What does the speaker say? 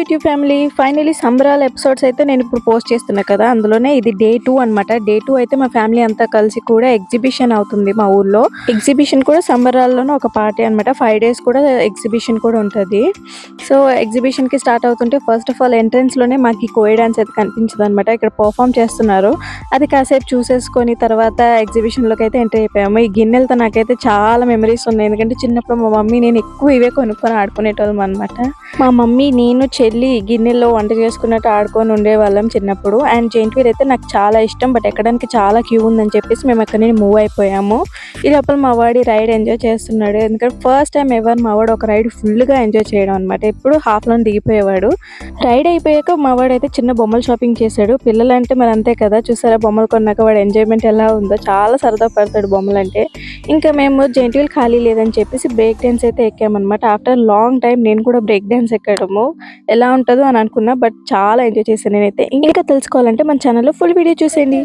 YouTube family. Finally సంబరాల episodes అయితే నేను ఇప్పుడు పోస్ట్ చేస్తున్నా కదా! అందులోనే ఇది డే 2 అనమాట. డే 2 అయితే మా ఫ్యామిలీ అంతా కలిసి కూడా ఎగ్జిబిషన్ అవుతుంది మా ఊర్లో. ఎగ్జిబిషన్ కూడా సంబరాల్లోనే ఒక పార్టీ అనమాట. 5 డేస్ కూడా ఎగ్జిబిషన్ కూడా ఉంటది. సో, ఎగ్జిబిషన్‌కి స్టార్ట్ అవుతుంటే ఫస్ట్ ఆఫ్ ఆల్ ఎంట్రన్స్‌లోనే మాకు ఈ కోయి డాన్స్ అయితే కనిపించదనమాట. ఇక్కడ పెర్ఫార్మ్ చేస్తున్నారు. అది కాసేపు చూసేసుకొని తర్వాత ఎగ్జిబిషన్‌లోకి అయితే ఎంటర్ అయిపోయాము. ఈ గిన్నెలతో నాకైతే చాలా మెమరీస్ ఉన్నాయి. ఎందుకంటే చిన్నప్పుడు మా మమ్మీ నేను ఎక్కువ ఇవే కొనుక్కొని ఆడుకునేటోళ్ళం అనమాట. మా మమ్మీ, నేను, చెల్లి గిన్నెల్లో వంట చేసుకున్నట్టు ఆడుకొని ఉండేవాళ్ళం చిన్నప్పుడు. అండ్ జెయింట్ వీల్ అయితే నాకు చాలా ఇష్టం. బట్ ఎక్కడానికి చాలా క్యూ ఉందని చెప్పేసి మేము అక్కడి నుండి మూవ్ అయిపోయాము. ఈ లోపల మా వాడు రైడ్ ఎంజాయ్ చేస్తున్నాడు. ఎందుకంటే ఫస్ట్ టైం ఎవర్ మా వాడు ఒక రైడ్ ఫుల్‌గా ఎంజాయ్ చేయడం అనమాట. ఎప్పుడు హాఫ్‌లోనే దిగిపోయేవాడు. రైడ్ అయిపోయాక మా వాడైతే చిన్న బొమ్మల షాపింగ్ చేశాడు. పిల్లలంటే మరి అంతే కదా! చూసారా బొమ్మలు కొన్నాక వాడి ఎంజాయ్‌మెంట్ ఎలా ఉందో. చాలా సరదా పడతాడు బొమ్మలంటే. ఇంకా మేము జెయింట్ వీల్ ఖాళీ లేదని చెప్పేసి బ్రేక్ డాన్స్ అయితే ఎక్కామనమాట. ఆఫ్టర్ లాంగ్ టైమ్ నేను కూడా బ్రేక్ డాన్స్ ఎక్కడము ఎలా ఉంటదో అని అనుకున్నా. బట్ చాలా ఎంజాయ్ చేశాను నేనైతే. ఇంకా తెలుసుకోవాలంటే మన ఛానల్‌లో ఫుల్ వీడియో చూసేయండి.